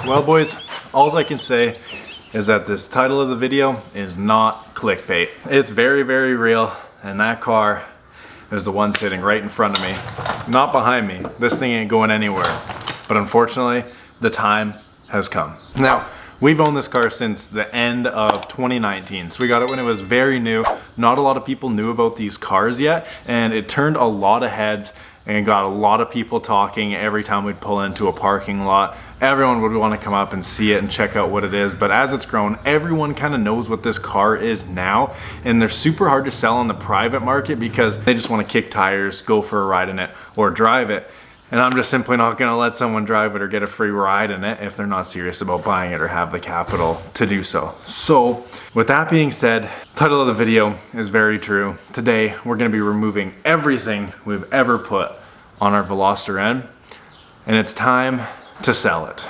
Well, boys, all I can say is that this title of the video is not clickbait. It's very, very real, and that car is the one sitting right in front of me, not behind me. This thing ain't going anywhere. But unfortunately, the time has come. Now, we've owned this car since the end of 2019. So we got it when it was very new. Not a lot of people knew about these cars yet, and it turned a lot of heads and got a lot of people talking every time we'd pull into a parking lot. Everyone would want to come up and see it and check out what it is. But as it's grown, everyone kind of knows what this car is now, and they're super hard to sell on the private market because they just want to kick tires, go for a ride in it, or drive it. And I'm just simply not gonna let someone drive it or get a free ride in it if they're not serious about buying it or have the capital to do so. So with that being said, title of the video is very true. Today, we're gonna be removing everything we've ever put on our Veloster N, and it's time to sell it.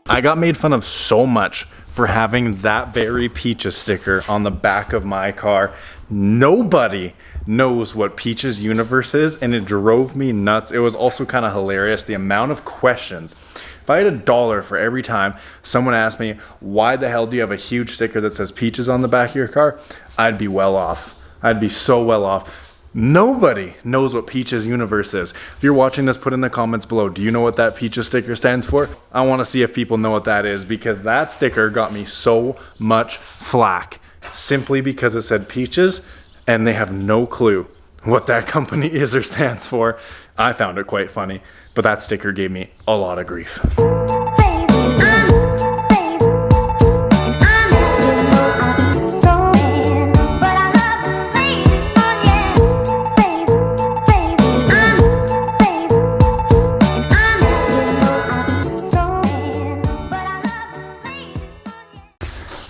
I got made fun of so much for having that very Peaches sticker on the back of my car. Nobody knows what Peaches Universe is, and it drove me nuts. It was also kind of hilarious, the amount of questions. If I had $1 for every time someone asked me, why the hell do you have a huge sticker that says Peaches on the back of your car? I'd be well off. I'd be so well off. Nobody knows what Peaches Universe is. If you're watching this, put in the comments below, do you know what that Peaches sticker stands for? I want to see if people know what that is, because that sticker got me so much flack simply because it said Peaches and they have no clue what that company is or stands for. I found it quite funny, but that sticker gave me a lot of grief.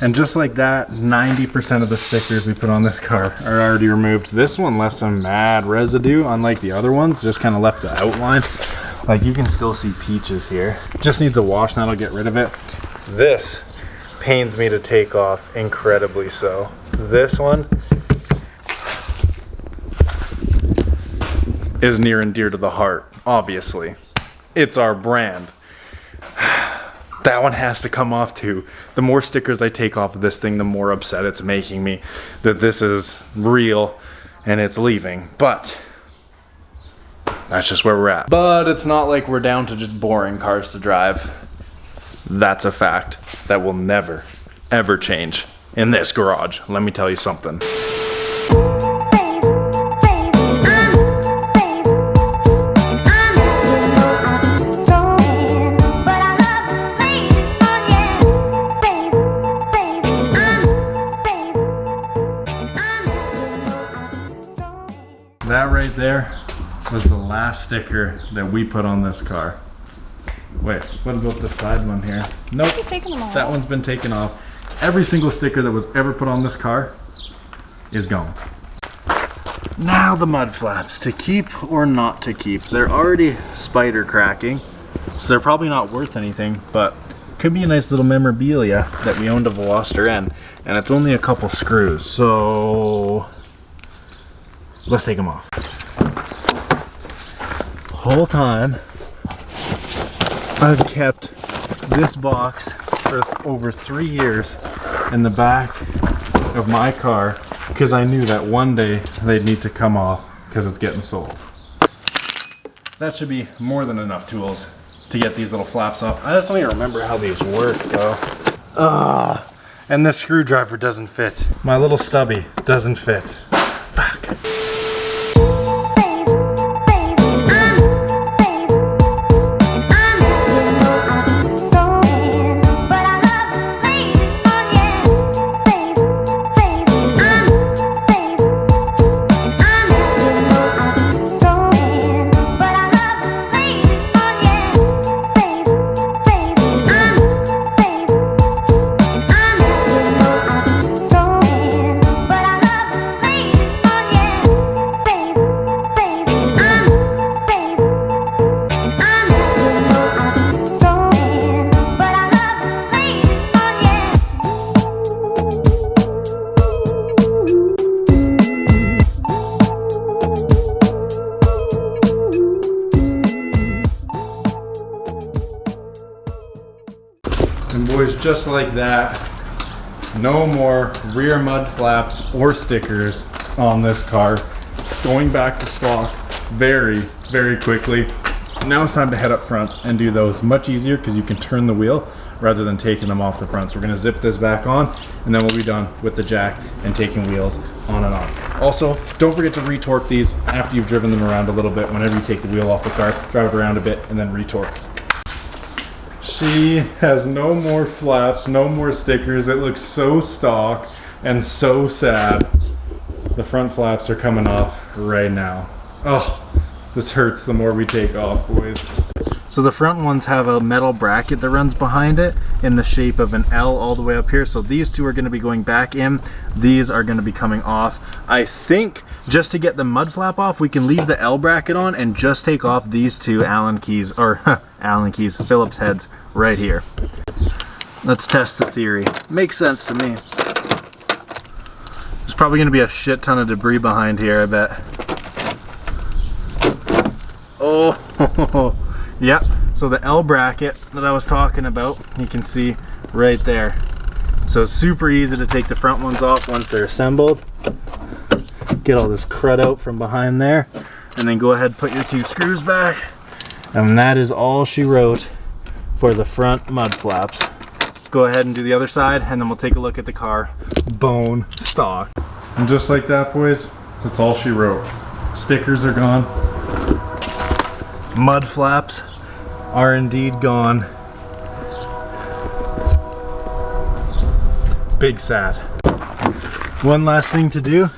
And just like that, 90% of the stickers we put on this car are already removed. This one left some mad residue, unlike the other ones, just kind of left the outline. Like, you can still see Peaches here. Just needs a wash, and that'll get rid of it. This pains me to take off incredibly so. This one is near and dear to the heart, obviously. It's our brand. That one has to come off too. The more stickers I take off of this thing, the more upset it's making me that this is real and it's leaving. But that's just where we're at. But it's not like we're down to just boring cars to drive. That's a fact that will never, ever change in this garage. Let me tell you something. That right there was the last sticker that we put on this car. Wait, what about the side one here? Nope, that one's been taken off. Every single sticker that was ever put on this car is gone. Now the mud flaps, to keep or not to keep. They're already spider cracking, so they're probably not worth anything, but could be a nice little memorabilia that we owned a Veloster N, and it's only a couple screws, so let's take them off. Whole time I've kept this box for over 3 years in the back of my car because I knew that one day they'd need to come off because it's getting sold. That should be more than enough tools to get these little flaps off. I just don't even remember how these work though. And this screwdriver doesn't fit. My little stubby doesn't fit. Fuck. And boys, just like that, no more rear mud flaps or stickers on this car. Going back to stock very, very quickly. Now it's time to head up front and do those. Much easier because you can turn the wheel rather than taking them off the front. So we're gonna zip this back on and then we'll be done with the jack and taking wheels on and off. Also, don't forget to retorque these after you've driven them around a little bit. Whenever you take the wheel off the car, drive it around a bit and then retorque. She has no more flaps, no more stickers. It looks so stock and so sad. The front flaps are coming off right now. Oh, this hurts the more we take off, boys. So the front ones have a metal bracket that runs behind it in the shape of an L all the way up here. So these two are going to be going back in. These are going to be coming off. I think just to get the mud flap off, we can leave the L bracket on and just take off these two Allen keys, or Phillips heads right here. Let's test the theory. Makes sense to me. There's probably going to be a shit ton of debris behind here, I bet. Oh, yep. So the L bracket that I was talking about, you can see right there. So it's super easy to take the front ones off once they're assembled. Get all this crud out from behind there, and then go ahead and put your two screws back. And that is all she wrote for the front mud flaps. Go ahead and do the other side, and then we'll take a look at the car bone stock. And just like that, boys, that's all she wrote. Stickers are gone. Mud flaps are indeed gone. Big sad. One last thing to do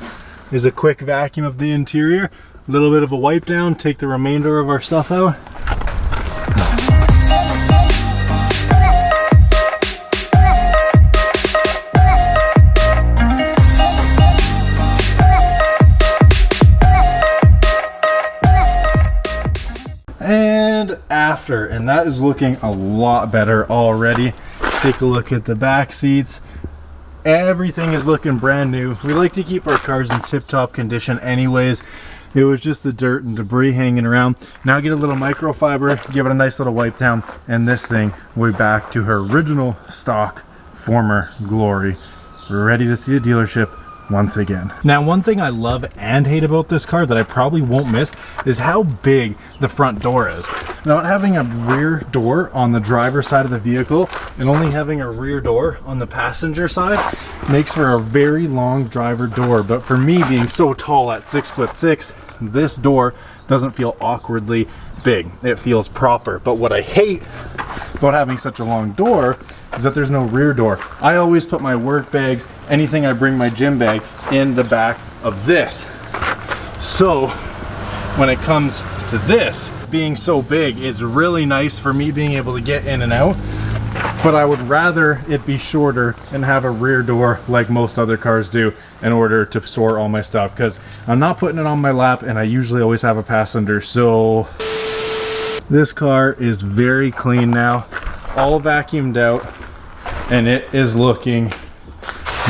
is a quick vacuum of the interior, a little bit of a wipe down, take the remainder of our stuff out. And that is looking a lot better already. Take a look at the back seats. Everything is looking brand new. We like to keep our cars in tip-top condition anyways. It was just the dirt and debris hanging around. Now get a little microfiber, give it a nice little wipe down, and this thing will be back to her original stock former glory. We're ready to see a dealership once again. Now, one thing I love and hate about this car that I probably won't miss is how big the front door is. Not having a rear door on the driver's side of the vehicle and only having a rear door on the passenger side makes for a very long driver door. But for me, being so tall at 6'6", this door doesn't feel awkwardly big. It feels proper. But what I hate about having such a long door is that there's no rear door. I always put my work bags, anything I bring my gym bag, in the back of this. So when it comes to this being so big, it's really nice for me being able to get in and out, but I would rather it be shorter and have a rear door like most other cars do in order to store all my stuff, because I'm not putting it on my lap and I usually always have a passenger. So this car is very clean now, all vacuumed out, and it is looking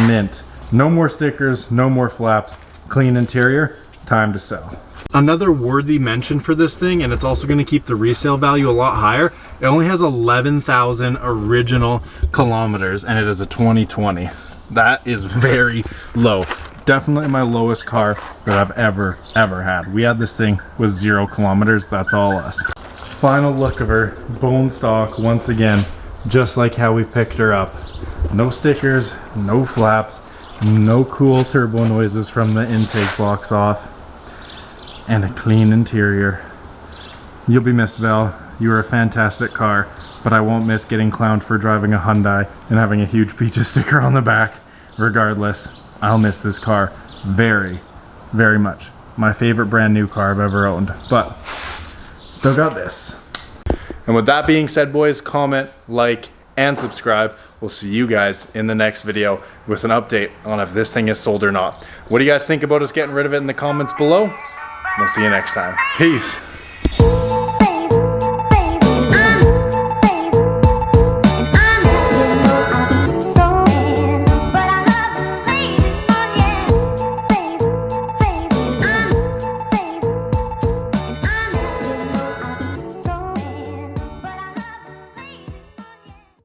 mint. No more stickers, no more flaps, clean interior, time to sell. Another worthy mention for this thing, and it's also going to keep the resale value a lot higher, it only has 11,000 original kilometers and it is a 2020. That is very low. Definitely my lowest car that I've ever had. We had this thing with 0 kilometers, that's all us. Final look of her, bone stock once again, just like how we picked her up. No stickers, no flaps, no cool turbo noises from the intake box off, and a clean interior. You'll be missed, Val. You are a fantastic car, but I won't miss getting clowned for driving a Hyundai and having a huge Peaches sticker on the back. Regardless, I'll miss this car very, very much. My favorite brand new car I've ever owned, but still got this. And with that being said, boys, comment, like, and subscribe. We'll see you guys in the next video with an update on if this thing is sold or not. What do you guys think about us getting rid of it in the comments below? We'll see you next time. Peace.